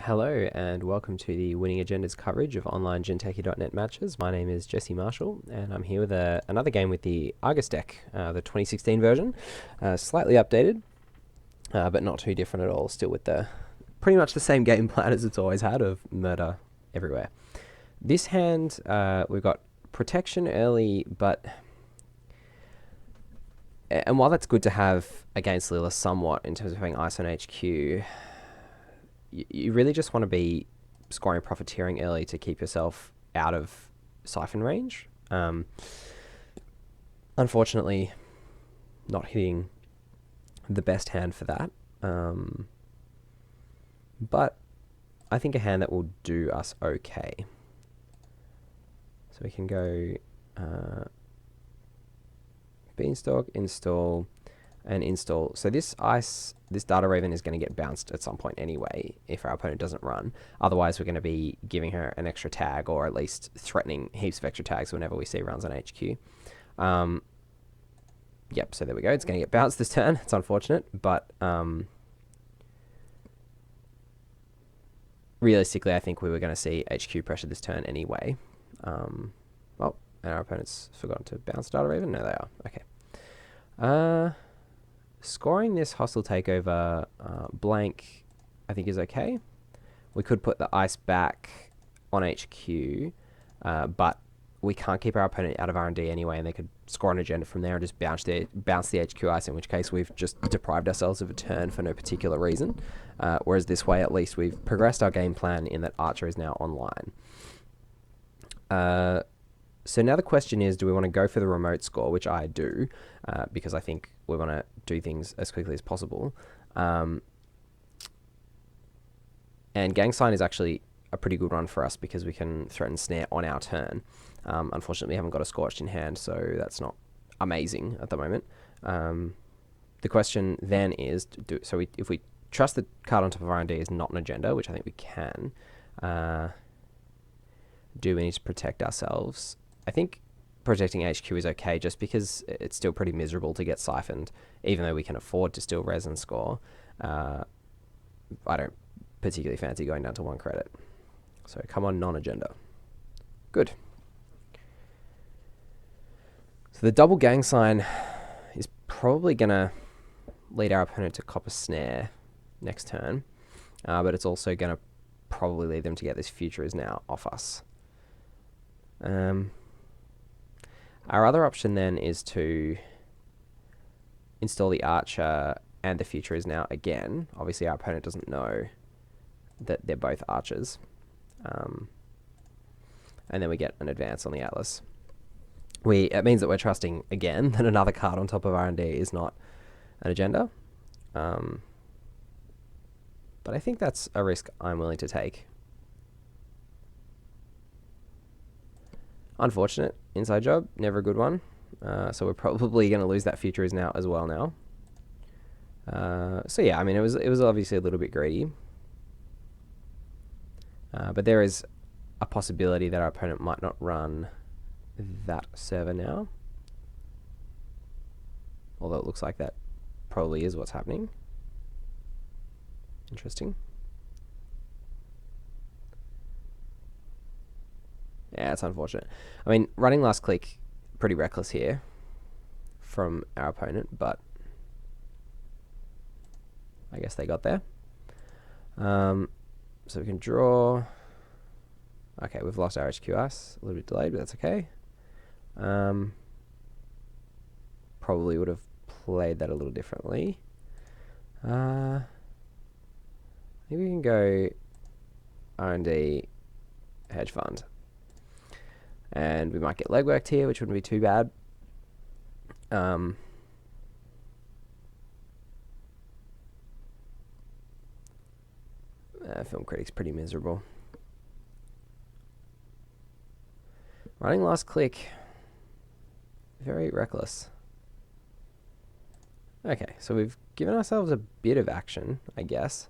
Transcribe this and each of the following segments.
Hello and welcome to the Winning Agendas coverage of online gentechie.net matches. My name is Jesse Marshall and I'm here with another game with the Argus deck, the 2016 version, slightly updated, but not too different at all, still with the pretty much the same game plan as it's always had of murder everywhere. This hand, we've got protection early, and while that's good to have against Lila somewhat in terms of having ice on HQ, you really just want to be scoring profiteering early to keep yourself out of siphon range. Unfortunately, not hitting the best hand for that. But I think a hand that will do us okay. So we can go Beanstalk, install, and install. So this Data Raven is going to get bounced at some point anyway if our opponent doesn't run. Otherwise, we're going to be giving her an extra tag or at least threatening heaps of extra tags whenever we see runs on HQ. Yep, so there we go. It's going to get bounced this turn. It's unfortunate, but realistically, I think we were going to see HQ pressure this turn anyway. Well, and our opponent's forgotten to bounce Data Raven. No, they are. Okay. Scoring this hostile takeover blank, I think, is okay. We could put the ice back on HQ, but we can't keep our opponent out of R&D anyway, and they could score an agenda from there and just bounce the HQ ice, in which case we've just deprived ourselves of a turn for no particular reason. Whereas this way, at least, we've progressed our game plan in that Archer is now online. So now the question is, do we want to go for the remote score, which I do, because I think we want to do things as quickly as possible. And Gang Sign is actually a pretty good run for us because we can threaten Snare on our turn. Unfortunately, we haven't got a Scorched in hand, so that's not amazing at the moment. The question then is, if we trust the card on top of R&D is not an agenda, which I think we can, do we need to protect ourselves? I think protecting HQ is okay just because it's still pretty miserable to get siphoned, even though we can afford to still res and score. I don't particularly fancy going down to 1 credit. So come on, non-agenda. Good. So the double Gang Sign is probably going to lead our opponent to cop a Snare next turn, but it's also going to probably lead them to get this Future is Now off us. Our other option then is to install the Archer and the Future is Now again. Obviously, our opponent doesn't know that they're both Archers. And then we get an advance on the Atlas. It means that we're trusting, again, that another card on top of R&D is not an agenda. But I think that's a risk I'm willing to take. Unfortunate inside job, never a good one. So we're probably going to lose that Future is Now as well now. So yeah, I mean, it was obviously a little bit greedy. But there is a possibility that our opponent might not run that server now. Although it looks like that probably is what's happening. Interesting. Yeah, it's unfortunate. I mean, running last click, pretty reckless here from our opponent, but I guess they got there. So we can draw. Okay, we've lost our HQ ice. A little bit delayed, but that's okay. Probably would have played that a little differently. Maybe we can go R&D hedge fund. And we might get legworked here, which wouldn't be too bad. Film critic's pretty miserable. Running last click. Very reckless. Okay, so we've given ourselves a bit of action, I guess.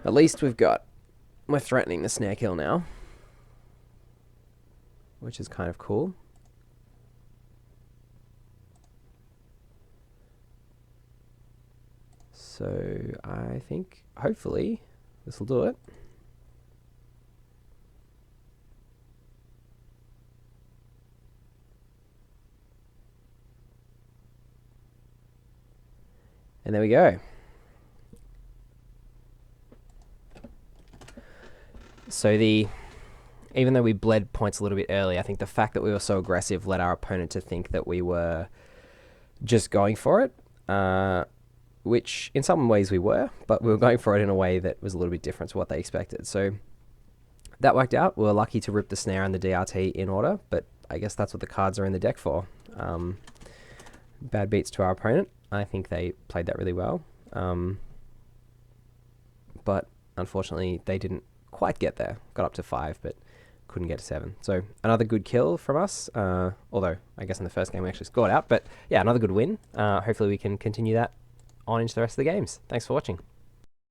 At least we're threatening the Snare kill now, which is kind of cool. So I think, hopefully, this will do it. And there we go. So even though we bled points a little bit early, I think the fact that we were so aggressive led our opponent to think that we were just going for it, which in some ways we were, but we were going for it in a way that was a little bit different to what they expected. So that worked out. We were lucky to rip the snare and the DRT in order, but I guess that's what the cards are in the deck for. Bad beats to our opponent. I think they played that really well. But unfortunately, they didn't quite get there. Got up to 5, but couldn't get to 7. So another good kill from us, although I guess in the first game we actually scored out. But yeah, another good win. Hopefully we can continue that on into the rest of the games. Thanks for watching.